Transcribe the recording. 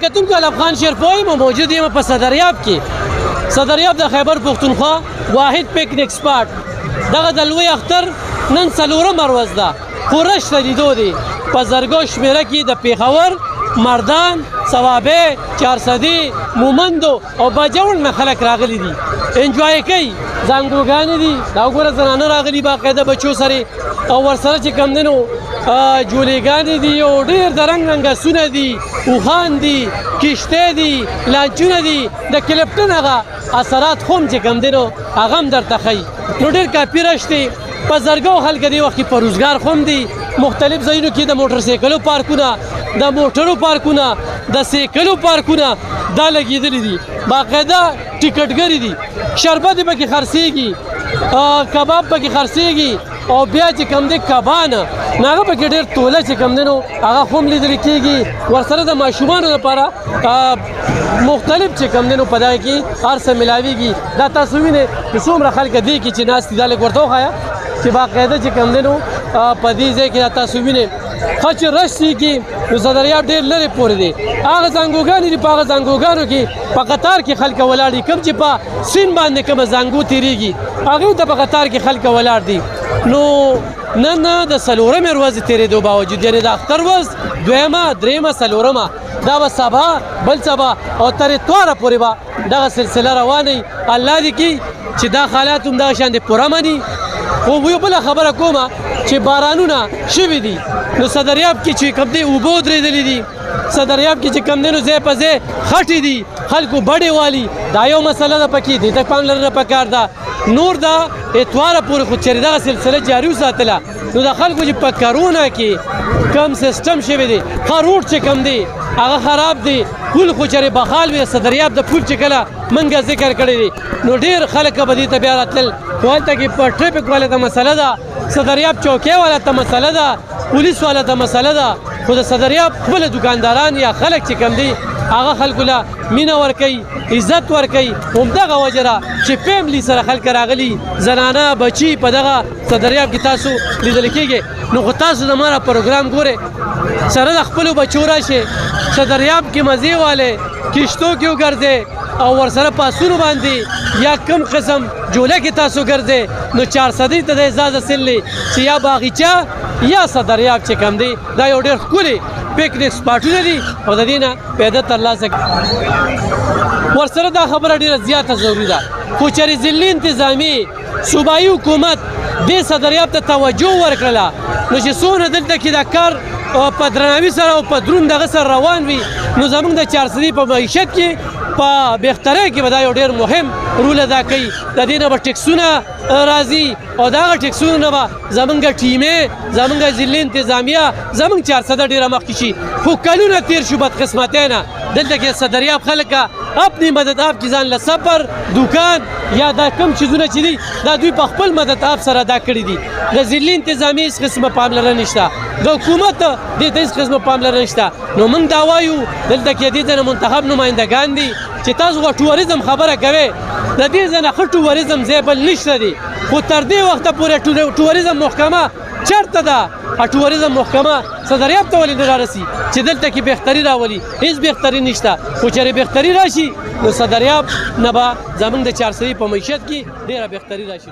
کتونکو افغان شیرپوی مو موجود یم په صدریاب کې. صدریاب د خیبر پښتونخوا واحد پکنیک سپاټ. دغه د لوی اختر نن 4مه ورځ ده. پوره شته دی په زرګو شمېره کې د پېښور، مردان، صوابۍ، چارسدي، مومندو او باجوړ نه خلک راغلي دي. انجوای کوي. زانګوګانې دي. دا وګوره زنانه راغلي باقاعده بچو سره او ورسره چې کوم دی نو جولیګانې دي او ډېر د رنګ رنګ آسونه دي، اوښان دي، کشتۍ دي، لانچونه دي. د کلپټن هغه اثرات خو هم چې کوم دی نو هغه هم درته ښیي. نو ډېر کافي رش دی. په زرګو خلک دې وخت کې په روزګار خو هم دي. مختلف ځایونو کې د موټر سایکلو پارکونه، د موټرو پارکونه، د سایکلو پارکونه دا لګېدلي دي. باقاعده ټیکټګرې دي. شربت پکې خرڅېږي، کباب پکې خرڅېږي او بیا چې کوم دی کبان نو هغه پکې ډېر توله چې کوم دی نو هغه خو هم لیدل کېږي. ورسره د ماشومانو لپاره مختلف چې کوم دی نو په دغه کې هر څه میلاویږي. دا تاسو وینئ چې څومره خلک دې کې چې ناست دي. دا لږ ورته وښایه چې باقاعده چې کوم دی نو په دې ځای کې دا تاسو وینئ ښه چې رش کېږي. نو صدریاب ډېر لرې پورې دی. هغه زانګوګانې دي. په هغه زانګوګانو کې په قطار کې خلک ولاړ دي. کوم چې په سیند باندې کومه زانګو تېرېږي هغوی ته په قطار کې خلک ولاړ دي. نو نن د 4مې ورځې تېرېدو باوجود یعنې د اختر ورځ 2مه، 3مه، 4مه دا به سبا بل سبا او تر اتواره پورې به دغه سلسله روانه. الله دې کړي چې دا حالات هم دغه شان پوره مني. خو یو بله خبره کومه چې بارانونه شوي دي نو صدریاب کې چې کوم دی اوبه درېدلې دي. صدریاب کې چې کوم دی نو ځای په ځای خټې دي، خلکو بډې والي. دا یو مسله ده پکې دې ته پاملرنه پکار ده. نور دا اتواره پورې خو چېرې دغه سلسله جاري وساتله نو د خلکو چې په کرونا کې کم سیسټم شوی دی، ښه روډ چې کوم دی هغه خراب دی. پول خو چېرې بخال وي. صدریاب د پول چې کله منګه ذکر کړی دی نو ډېر خلک به دې ته بیا راتلل. خو هلته کې په ټریفک والا ته مسله ده، صدریاب چوکۍ والا ته مسله ده، پولیس والا ته مسله ده. خو د صدریاب خپله دوکانداران یا خلک چې کوم دی هغه خلکو له مینه ورکوي، عزت ورکوي. همدغه وجه ده چې فیملی سره خلک راغلي، زنانه بچي په دغه صدریاب کې تاسو لیدل کېږي. نو خو تاسو زما را پروګرام ګورئ، سره د خپلو بچو راشئ، صدریاب کې مزې والئ، کشتو کې وګرځئ او ورسره په آسونو باندې یا کوم قسم جوله کې تاسو ګرځئ. نو چارسدي ته د اعزاز حاصل دی چې یا باغچه یا صدریاب چې کوم دی دا یو ډېر ښکلي پکنیک سپاټونه دي او د دې نه پیدا ترلاسه ورسره دا خبره ډېره زیاته ضروري ده. خو چېرې ضلعي انتظامي صوبایي حکومت دې صدریاب ته توجه ورکړله نو چې څومره دلته کې دا کار په درناوي سره او په دروند دغه سره روان وي نو زموږ د چارسدي په معیشت کې په بهترۍ کې به دا یو ډېر مهم رول ادا کوي. د دې نه به ټکسونه راځي او د هغه ټکسونو نه به زموږ ټیمې، زموږ ضلعي انتظامیه، زموږ چارسده ډېره مخکې شي. خو کلونه تېر شو بدقسمتۍ نه. دلته کې صدریاب خلک اپنی مدد آپ کې ځان له سفر، دوکان یا دا کم چیزونه چې دي دا دوی په خپل مدد آپ سره ادا کړي دي. د ضلعي انتظامیې هېڅ قسمه پاملرنه نشته، د حکومت دې ته هېڅ قسمه پاملرنه نشته. نو موږ دا وایو دلته کې دې ته نه منتخب نمایندګان دي چې تاسو خو ټوریزم خبره کوئ. د دې ځای نه ښه ټوریزم ځای بل نشته دی. خو تر دې وخته پورې ټوریزم محکمه چېرته ده؟ ټوریزم محکمه صدریاب ته ولې نه رارسي چې دلته کې بهتري راولي؟ هېڅ بهتري نشته. خو چېرې بهتري راشي نو صدریاب نه به زموږ د چارسدي په معیشت کې ډېره بهتري راشي.